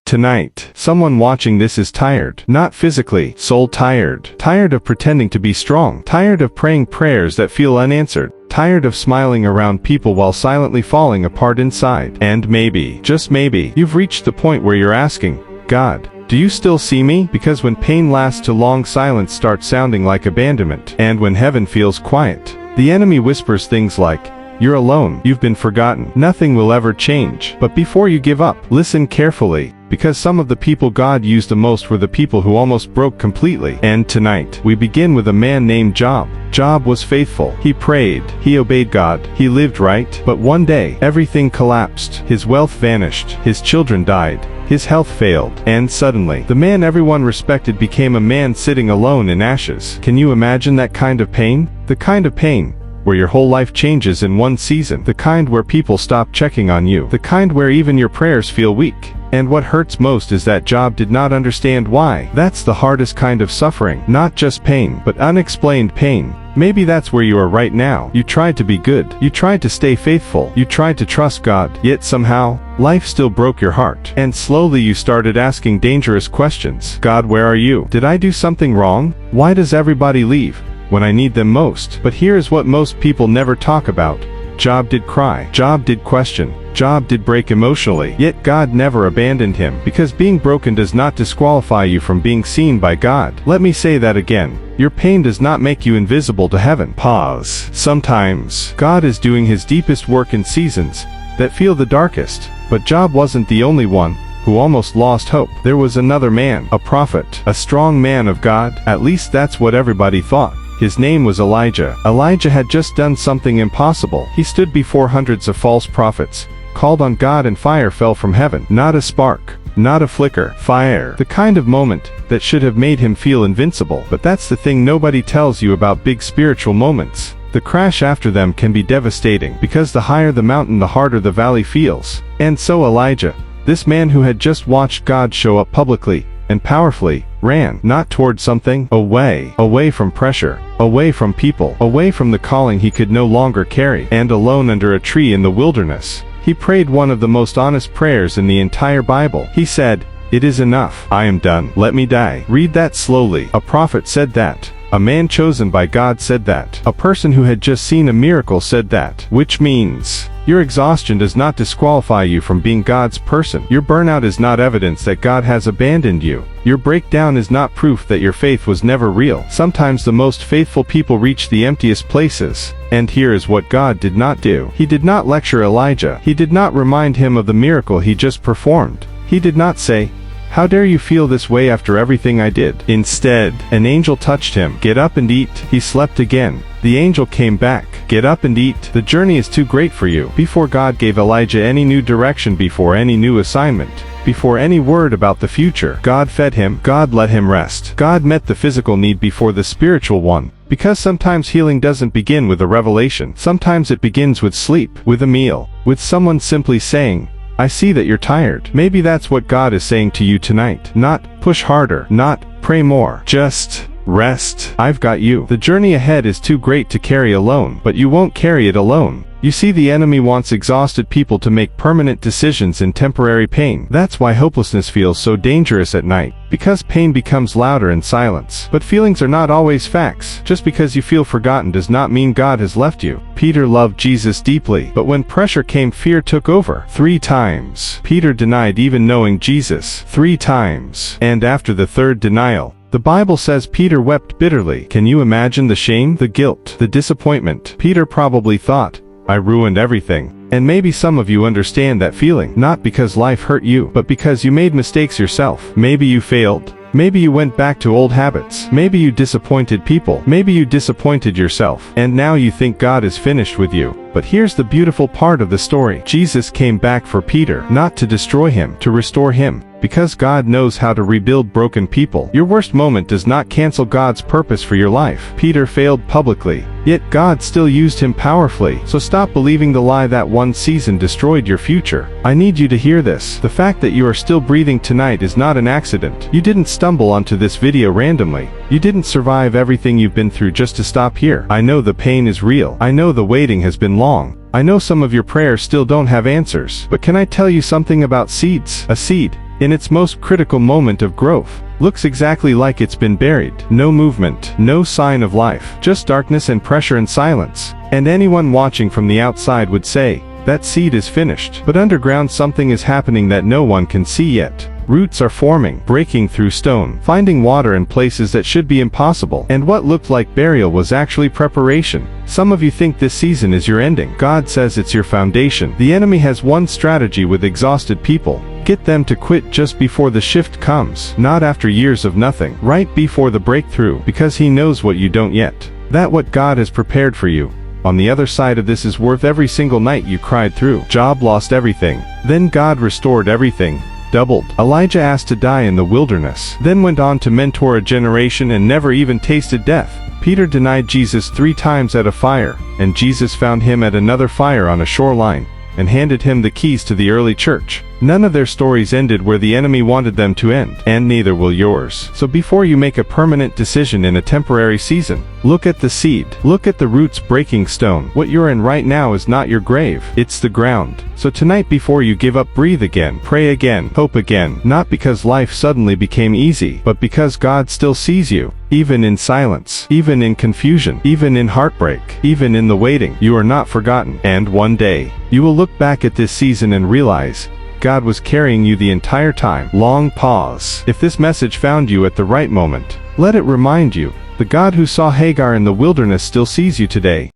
Tonight, someone watching this is tired. Not physically, soul tired. Tired of pretending to be strong. Tired of praying prayers that feel unanswered. Tired of smiling around people while silently falling apart inside. And maybe, just maybe, you've reached the point where you're asking, God, do you still see me? Because when pain lasts too long, silence starts sounding like abandonment. And when heaven feels quiet, the enemy whispers things like, you're alone, you've been forgotten, nothing will ever change. But before you give up, listen carefully, because some of the people God used the most were the people who almost broke completely. And tonight, we begin with a man named Job. Job was faithful. He prayed. He obeyed God. He lived right. But one day, everything collapsed. His wealth vanished. His children died. His health failed. And suddenly, the man everyone respected became a man sitting alone in ashes. Can you imagine that kind of pain? The kind of pain where your whole life changes in one season. The kind where people stop checking on you. The kind where even your prayers feel weak. And what hurts most is that Job did not understand why. That's the hardest kind of suffering. Not just pain, but unexplained pain. Maybe that's where you are right now. You tried to be good. You tried to stay faithful. You tried to trust God. Yet somehow, life still broke your heart. And slowly you started asking dangerous questions. God, where are you? Did I do something wrong? Why does everybody leave when I need them most? But here's what most people never talk about. Job did cry. Job did question. Job did break emotionally. Yet God never abandoned him. Because being broken does not disqualify you from being seen by God. Let me say that again. Your pain does not make you invisible to heaven. Pause. Sometimes, God is doing his deepest work in seasons that feel the darkest. But Job wasn't the only one who almost lost hope. There was another man, a prophet, a strong man of God. At least that's what everybody thought. His name was Elijah. Elijah had just done something impossible. He stood before hundreds of false prophets, called on God, and fire fell from heaven. Not a spark, not a flicker. Fire. The kind of moment that should have made him feel invincible. But that's the thing nobody tells you about big spiritual moments. The crash after them can be devastating, because the higher the mountain, the harder the valley feels. And so Elijah, this man who had just watched God show up publicly and powerfully, ran, not toward something, away from pressure, away from people, away from the calling he could no longer carry. And alone under a tree in the wilderness, he prayed one of the most honest prayers in the entire Bible. He said, "It is enough. I am done. Let me die." Read that slowly. A prophet said that. A man chosen by God said that. A person who had just seen a miracle said that. Which means, your exhaustion does not disqualify you from being God's person. Your burnout is not evidence that God has abandoned you. Your breakdown is not proof that your faith was never real. Sometimes the most faithful people reach the emptiest places. And here is what God did not do. He did not lecture Elijah. He did not remind him of the miracle he just performed. He did not say, "How dare you feel this way after everything I did?" Instead, an angel touched him. "Get up and eat." He slept again. The angel came back. "Get up and eat. The journey is too great for you." Before God gave Elijah any new direction, before any new assignment, before any word about the future, God fed him. God let him rest. God met the physical need before the spiritual one. Because sometimes healing doesn't begin with a revelation. Sometimes it begins with sleep, with a meal, with someone simply saying, "I see that you're tired." Maybe that's what God is saying to you tonight. Not, "Push harder," not, "Pray more." Just, "Rest. I've got you." The journey ahead is too great to carry alone, but you won't carry it alone. You see, the enemy wants exhausted people to make permanent decisions in temporary pain. That's why hopelessness feels so dangerous at night. Because pain becomes louder in silence. But feelings are not always facts. Just because you feel forgotten does not mean God has left you. Peter loved Jesus deeply, but when pressure came, fear took over. 3 times. Peter denied even knowing Jesus. 3 times. And after the third denial, the Bible says Peter wept bitterly. Can you imagine the shame, the guilt, the disappointment? Peter probably thought, "I ruined everything." And maybe some of you understand that feeling, not because life hurt you, but because you made mistakes yourself. Maybe you failed. Maybe you went back to old habits. Maybe you disappointed people. Maybe you disappointed yourself. And now you think God is finished with you. But here's the beautiful part of the story. Jesus came back for Peter, not to destroy him, to restore him. Because God knows how to rebuild broken people. Your worst moment does not cancel God's purpose for your life. Peter failed publicly, yet God still used him powerfully. So stop believing the lie that one season destroyed your future. I need you to hear this. The fact that you are still breathing tonight is not an accident. You didn't stumble onto this video randomly. You didn't survive everything you've been through just to stop here. I know the pain is real. I know the waiting has been long. I know some of your prayers still don't have answers. But can I tell you something about seeds? A seed in its most critical moment of growth, looks exactly like it's been buried. No movement, no sign of life, just darkness and pressure and silence. And anyone watching from the outside would say, that seed is finished. But underground something is happening that no one can see yet. Roots are forming, breaking through stone, finding water in places that should be impossible. And what looked like burial was actually preparation. Some of you think this season is your ending. God says it's your foundation. The enemy has one strategy with exhausted people. Get them to quit just before the shift comes, not after years of nothing, right before the breakthrough, because he knows what you don't yet. That what God has prepared for you on the other side of this is worth every single night you cried through. Job lost everything. Then God restored everything. Doubled. Elijah asked to die in the wilderness, then went on to mentor a generation and never even tasted death. Peter denied Jesus 3 times at a fire, and Jesus found him at another fire on a shoreline, and handed him the keys to the early church. None of their stories ended where the enemy wanted them to end, and neither will yours. So before you make a permanent decision in a temporary season, look at the seed. Look at the roots breaking stone. What you're in right now is not your grave, it's the ground. So tonight before you give up, breathe again, pray again, hope again, not because life suddenly became easy, but because God still sees you. Even in silence, even in confusion, even in heartbreak, even in the waiting, you are not forgotten. And one day, you will look back at this season and realize, God was carrying you the entire time. Long pause. If this message found you at the right moment, let it remind you, the God who saw Hagar in the wilderness still sees you today.